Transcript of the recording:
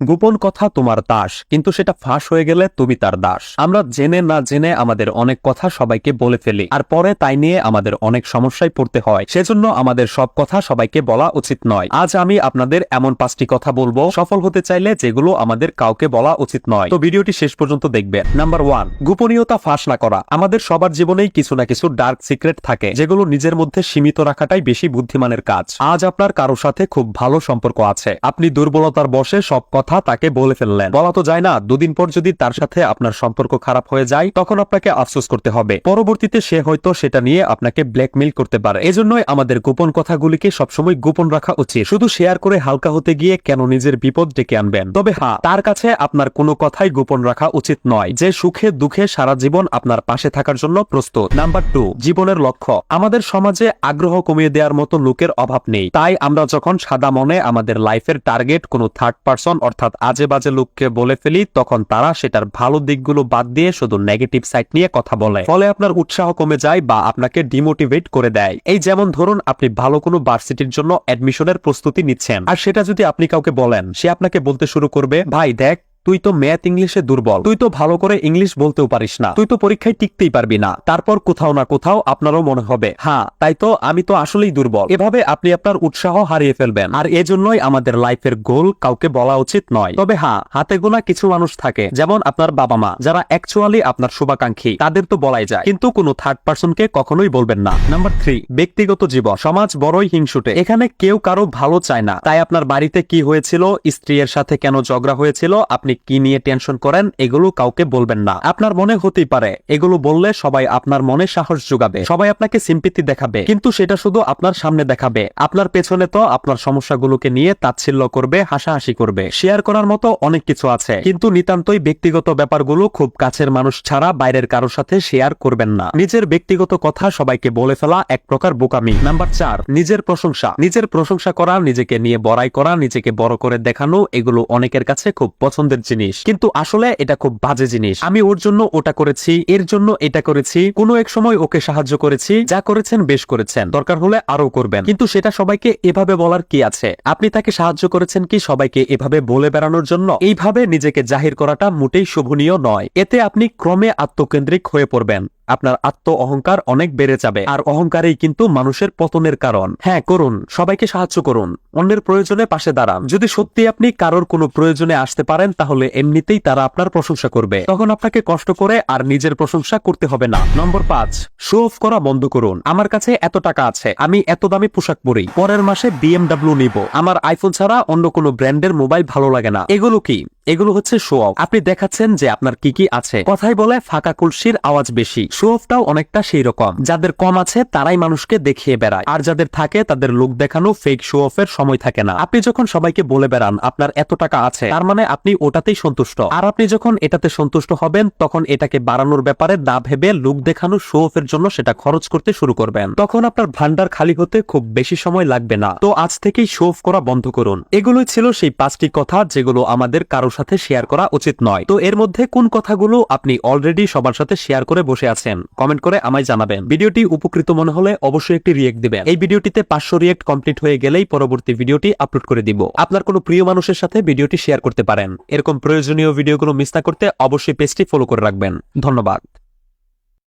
গোপন কথা তোমার দাস, কিন্তু সেটা ফাঁস হয়ে গেলে তুমি তার দাস। আমরা জেনে না জেনে আমাদের অনেক কথা সবাইকে বলে ফেলি, আর পরে তাই নিয়ে আমাদের অনেক সমস্যায় পড়তে হয়। সেজন্য আমাদের সব কথা সবাইকে বলা উচিত নয়। আজ আমি আপনাদের এমন 5টি কথা বলবো সফল হতে চাইলে, যেগুলো আমাদের কাউকে বলা উচিত নয়। তো ভিডিওটি শেষ পর্যন্ত দেখবেন। নাম্বার 1, গোপনীয়তা ফাঁস না করা। আমাদের সবার জীবনেই কিছু না কিছু ডার্ক সিক্রেট থাকে, যেগুলো নিজের মধ্যে সীমিত রাখাটাই বেশি বুদ্ধিমানের কাজ। আজ আপনার কারোর সাথে খুব ভালো সম্পর্ক আছে, আপনি দুর্বলতার বশে সব কথা তাকে বলে ফেললেন। বলা তো যায় না, দুদিন পর যদি তার সাথে আপনার সম্পর্ক খারাপ হয়ে যায়, তখন আপনাকে আফসোস করতে হবে। পরবর্তীতে সে হয়তো সেটা নিয়ে আপনাকে ব্ল্যাকমেইল করতে পারে। এজন্যই আমাদের গোপন কথাগুলিকে সবসময় গোপন রাখা উচিত। শুধু শেয়ার করে হালকা হতে গিয়ে কেন নিজের বিপদ ডেকে আনবেন? তবে হ্যাঁ, তার কাছে আপনার কোনো কথাই গোপন রাখা উচিত নয়, যে সুখে দুঃখে সারা জীবন আপনার পাশে থাকার জন্য প্রস্তুত। নাম্বার 2, জীবনের লক্ষ্য। আমাদের সমাজে আগ্রহ কমিয়ে দেওয়ার মতো লোকের অভাব নেই। তাই আমরা যখন সাদা মনে আমাদের লাইফের টার্গেট কোনো থার্ড পারসন অর্থাৎ আজে বাজে লোককে বলে ফেলি, তখন তারা সেটার ভালো দিকগুলো বাদ দিয়ে শুধু নেগেটিভ সাইড নিয়ে কথা বলে। ফলে আপনার উৎসাহ কমে যায় বা আপনাকে ডিমোটিভেট করে দেয়। এই যেমন ধরুন, আপনি ভালো কোনো ভার্সিটির জন্য অ্যাডমিশনের প্রস্তুতি নিচ্ছেন, আর সেটা যদি আপনি কাউকে বলেন, সে আপনাকে বলতে শুরু করবে, ভাই দেখ, তুই তো ম্যাথ ইংলিশে দুর্বল, তুই তো ভালো করে ইংলিশ বলতেও পারিস না, তুই তো পরীক্ষায় টিকতেই পারবি না। তারপর কোথাও না কোথাও আপনারও মনে হবে, হ্যাঁ তাই তো, আমি তো আসলেই দুর্বল। এভাবে আপনি আপনার উৎসাহ হারিয়ে ফেলবেন। আর এজন্যই আমাদের লাইফের গোল কাউকে বলা উচিত নয়। তবে হ্যাঁ, হাতে গোনা কিছু মানুষ থাকে, যেমন আপনার বাবা মা, যারা অ্যাকচুয়ালি আপনার শুভাকাঙ্ক্ষী। তাদের তো বলাই যায়, কিন্তু কোনো থার্ড পারসনকে কখনোই বলবেন না। নাম্বার 3, ব্যক্তিগত জীবন। সমাজ বড়ই হিংসুটে, এখানে কেউ কারো ভালো চায় না। তাই আপনার বাড়িতে কি হয়েছিল, স্ত্রীর সাথে কেন ঝগড়া হয়েছিল, আপনি কি নিয়ে টেনশন করেন, এগুলো কাউকে বলবেন না। আপনার মনে হতেই পারে এগুলো বললে সবাই আপনার মনে সাহস যোগাবে, সবাই আপনাকে সিম্পিতি দেখাবে, কিন্তু সেটা শুধু আপনার সামনে দেখাবে। আপনার পেছনে তো আপনার সমস্যাগুলোকে নিয়ে তাচ্ছিল্য করবে, হাসাহাসি করবে। শেয়ার করার মতো অনেক কিছু আছে, কিন্তু নিতান্তই ব্যক্তিগত ব্যাপারগুলো খুব কাছের মানুষ ছাড়া বাইরের কারোর সাথে শেয়ার করবেন না। নিজের ব্যক্তিগত কথা সবাইকে বলে ফেলা এক প্রকার বোকামি। নাম্বার 4, নিজের প্রশংসা। নিজের প্রশংসা করা, নিজেকে নিয়ে বড়াই করা, নিজেকে বড় করে দেখানো, এগুলো অনেকের কাছে খুব পছন্দের জিনিস, কিন্তু আসলে এটা খুব বাজে জিনিস। আমি ওর জন্য ওটা করেছি, এর জন্য এটা করেছি, কোনো এক সময় ওকে সাহায্য করেছি, যা করেছেন বেশ করেছেন, দরকার হলে আরো করবেন। কিন্তু সেটা সবাইকে এভাবে বলার কি আছে? আপনি তাকে সাহায্য করেছেন কি সবাইকে এভাবে বলে বেড়ানোর জন্য? এইভাবে নিজেকে জাহির করাটা মোটেই শোভনীয় নয়। এতে আপনি ক্রমে আত্মকেন্দ্রিক হয়ে পড়বেন, আপনার আত্ম অহংকার অনেক বেড়ে যাবে, আর অহংকারই কিন্তু মানুষের পতনের কারণ। হ্যাঁ, করুন, সবাইকে সাহায্য করুন, অন্যের প্রয়োজনে পাশে দাঁড়ান। যদি সত্যি আপনি কারোর কোনো প্রয়োজনে আসতে পারেন, তাহলে এমনিতেই তারা আপনার প্রশংসা করবে, তখন আপনাকে কষ্ট করে আর নিজের প্রশংসা করতে হবে না। নম্বর 5, শো অফ করা বন্ধ করুন। আমার কাছে এত টাকা আছে, আমি এত দামি পোশাক পরি, পরের মাসে BMW নিব, আমার আইফোন ছাড়া অন্য কোনো ব্র্যান্ডের মোবাইল ভালো লাগে না। এগুলো কি? এগুলো হচ্ছে শো অফ। আপনি দেখাচ্ছেন যে আপনার কি কি আছে। কথাই বলে ফাঁকা কলসির আওয়াজ বেশি। শো অফটাও অনেকটা সেই রকম। যাদের কম আছে তারাই মানুষকে দেখিয়ে বেড়ায়, আর যাদের থাকে তাদের লোক দেখানো ফেক শো অফের সময় থাকে না। আপনি যখন সবাইকে বলে বেড়ান আপনার এত টাকা আছে, তার মানে আপনি ওটাতেই সন্তুষ্ট। আর আপনি যখন এটাতে সন্তুষ্ট হবেন, তখন এটাকে বাড়ানোর ব্যাপারে না ভেবে লোক দেখানো শো অফের জন্য সেটা খরচ করতে শুরু করবেন। তখন আপনার ভান্ডার খালি হতে খুব বেশি সময় লাগবে না। তো আজ থেকেই শো অফ করা বন্ধ করুন। এগুলোই ছিল সেই 5টি কথা যেগুলো আমাদের কারোর সাথে শেয়ার করা উচিত নয়। তো এর মধ্যে কোন কথাগুলো আপনি অলরেডি সবার সাথে শেয়ার করে বসে আছেন, কমেন্ট করে আমায় জানাবেন। ভিডিওটি উপকৃত মনে হলে অবশ্যই একটি রিয়েক্ট দিবেন। এই ভিডিওটিতে 500 রিয়েক্ট কমপ্লিট হয়ে গেলেই পরবর্তী ভিডিওটি আপলোড করে দিব। আপনার কোনো প্রিয় মানুষের সাথে ভিডিওটি শেয়ার করতে পারেন। এরকম প্রয়োজনীয় ভিডিওগুলো মিস না করতে অবশ্যই পেজটি ফলো করে রাখবেন। ধন্যবাদ।